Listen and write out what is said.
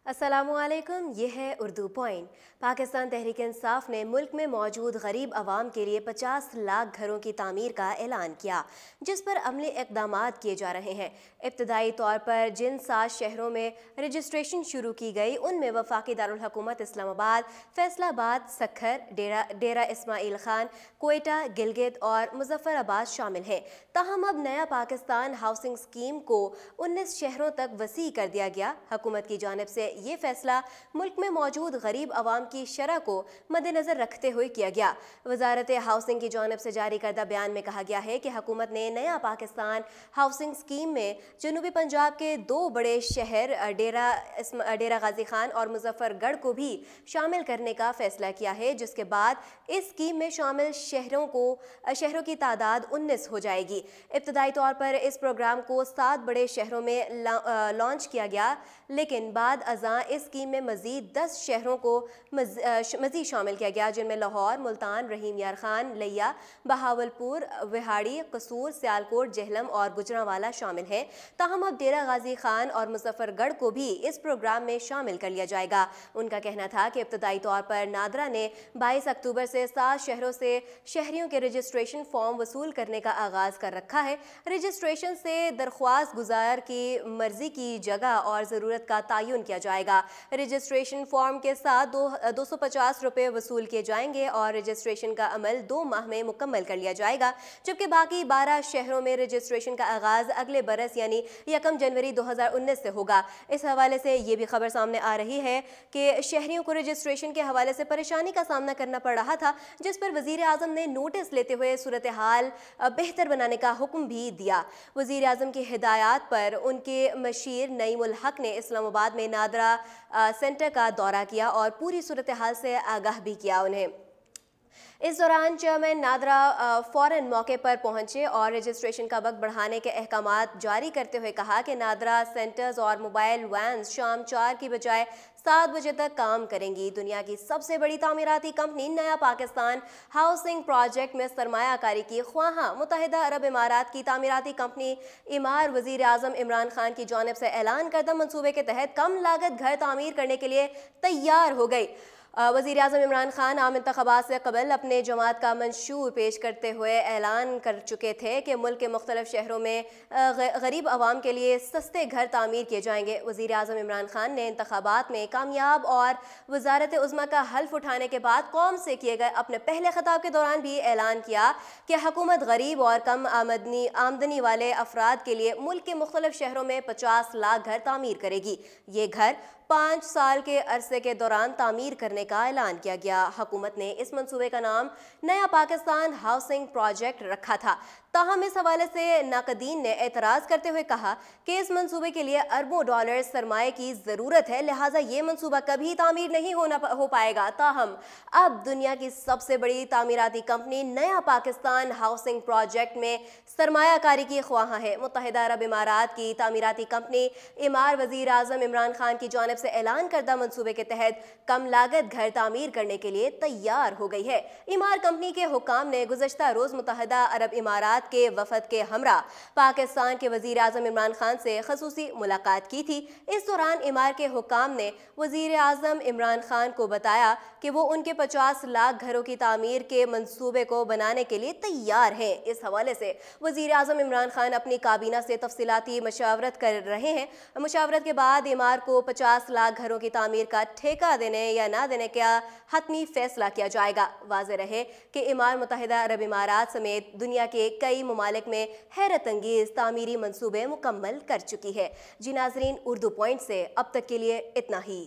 अस्सलामुअलैकुम, ये है उर्दू पॉइंट। पाकिस्तान तहरीक इंसाफ ने मुल्क में मौजूद गरीब आवाम के लिए 50 लाख घरों की तामीर का ऐलान किया, जिस पर अमली इकदाम किए जा रहे हैं। इब्तदाई तौर पर जिन 7 शहरों में रजिस्ट्रेशन शुरू की गई उनमें वफाकी दारुल हुकूमत इस्लामाबाद, फैसलाबाद, सखर, डेरा इस्माइल खान, कोयटा, गिलगित और मुजफ्फराबाद शामिल हैं। ताहम अब नया पाकिस्तान हाउसिंग स्कीम को 19 शहरों तक वसी कर दिया गया। हुकूमत की जानिब से ये फैसला मुल्क में मौजूद गरीब आवाम की शरह को मद्देनजर रखते हुए किया गया। वजारत हाउसिंग की जानिब से जारी करदा बयान में कहा गया है कि हुकूमत ने नया पाकिस्तान हाउसिंग स्कीम में जनूबी पंजाब के 2 बड़े शहर डेरा गाजी खान और मुजफ्फरगढ़ को भी शामिल करने का फैसला किया है, जिसके बाद इस स्कीम में शामिल शहरों की तादाद 19 हो जाएगी। इब्तदाई तौर पर इस प्रोग्राम को 7 बड़े शहरों में लॉन्च किया गया, लेकिन बाद अज़ां इस स्कीम में मज़ीद 10 शहरों को मज़ीद शामिल किया गया, जिनमें लाहौर, मुल्तान, रहीम यार खान, लिया, बहावलपुर, विहाड़ी, कसूर, सियालकोट, जेहलम और गुजरांवाला शामिल हैं। ताहम अब डेरा गाजी खान और मुजफ्फरगढ़ को भी इस प्रोग्राम में शामिल कर लिया जाएगा। उनका कहना था कि इब्तदाई तौर पर नादरा ने 22 अक्टूबर से 7 शहरों से शहरियों के रजिस्ट्रेशन फॉर्म वसूल करने का आगाज़ कर रखा है। रजिस्ट्रेशन से दरख्वास्त गुजार की मर्जी की जगह और ज़रूरत का तयन किया जाएगा। रजिस्ट्रेशन फॉर्म के साथ 250 रुपये वसूल किए जाएंगे और रजिस्ट्रेशन का अमल 2 माह में मुकम्मल कर लिया जाएगा, जबकि बाकी 12 शहरों में रजिस्ट्रेशन का आगाज़ अगले बरस यानी 1 जनवरी 2019 से होगा। इस हवाले से ये भी खबर सामने आ रही है कि शहरियों को रजिस्ट्रेशन के हवाले से परेशानी का सामना करना पड़ रहा था, जिस पर वज़ीर आज़म ने नोटिस लेते हुए सूरत हाल बेहतर बनाने का हुक्म भी दिया। वज़ीर आज़म की हिदायत पर उनके मशीर नईमुल हक ने इस्लामाबाद में नादरा सेंटर का दौरा किया और पूरी सूरत हाल से आगाह भी किया उन्हें। इस दौरान चेयरमैन नादरा फ़ौरन मौके पर पहुंचे और रजिस्ट्रेशन का वक्त बढ़ाने के अहकामात जारी करते हुए कहा कि नादरा सेंटर्स और मोबाइल वैन्स शाम 4 की बजाय 7 बजे तक काम करेंगी। दुनिया की सबसे बड़ी तामीराती कंपनी नया पाकिस्तान हाउसिंग प्रोजेक्ट में सरमायाकारी की ख्वाहां मुत्तहिदा अरब इमारात की तामीराती कंपनी इमार वज़ीर आज़म इमरान खान की जानिब से ऐलान करदा मंसूबे के तहत कम लागत घर तामीर करने के लिए तैयार हो गई। वज़ीर आज़म इमरान खान आम इंतख़ाबात से कबल अपने जमात का मंशूर पेश करते हुए ऐलान कर चुके थे कि मुल्क के मुख्तलिफ शहरों में गरीब आवाम के लिए सस्ते घर तामीर किए जाएंगे। वज़ीर आज़म इमरान खान ने इंतख़ाबात में कामयाब और वज़ारत उज़्मा का हल्फ उठाने के बाद कौम से किए गए अपने पहले खिताब के दौरान भी ऐलान किया कि हुकूमत गरीब और कम आमदनी वाले अफराद के लिए मुल्क के मुख्तलिफ शहरों में 50 लाख घर तामीर करेगी। ये घर 5 साल के अरसे के दौरान तामीर करने का ऐलान किया गया। हुकूमत ने इस मंसूबे का नाम नया पाकिस्तान हाउसिंग प्रोजेक्ट रखा था। ताहम इस हवाले से नाकदीन ने एतराज़ करते हुए कहा कि इस मंसूबे के लिए अरबों डॉलर सरमाए की ज़रूरत है, लिहाजा ये मंसूबा कभी तामीर नहीं हो पाएगा। ताहम अब दुनिया की सबसे बड़ी तामीराती कंपनी नया पाकिस्तान हाउसिंग प्रोजेक्ट में सरमायाकारी की ख्वाहां है। मुत्तहिदा अरब इमारात की तामीराती कंपनी इमार वज़ीर आज़म इमरान खान की जानिब से ऐलान करदा मंसूबे के तहत कम लागत घर तामीर करने के लिए तैयार हो गई है। इमार कंपनी के हुकाम ने गुज़श्ता रोज़ मुत्तहिदा अरब इमारात के वफद के हमरा पाकिस्तान के वज़ीर आज़म इमरान खान से ख़ुसूसी मुलाकात की थी। इस दौरान इमार के हुकाम ने वज़ीर आज़म इमरान खान को बताया कि वो उनके 50 लाख घरों की तामीर के मंसूबे को बनाने के लिए तैयार हैं। इस हवाले से वज़ीर आज़म इमरान खान अपनी काबीना से तफसीलाती मशावरत कर रहे हैं। मशावरत के बाद इमार को 50 लाख घरों की तामीर का ठेका देने या ना देने का हतमी फैसला किया जाएगा। वाज़ेह रहे कि इमार मुत्तहिदा अरब इमारात समेत दुनिया के कई ममालिक में हैरत अंगेज़ तामीरी मंसूबे मुकम्मल कर चुकी है। जी नाज़रीन, उर्दू पॉइंट से अब तक के लिए इतना ही।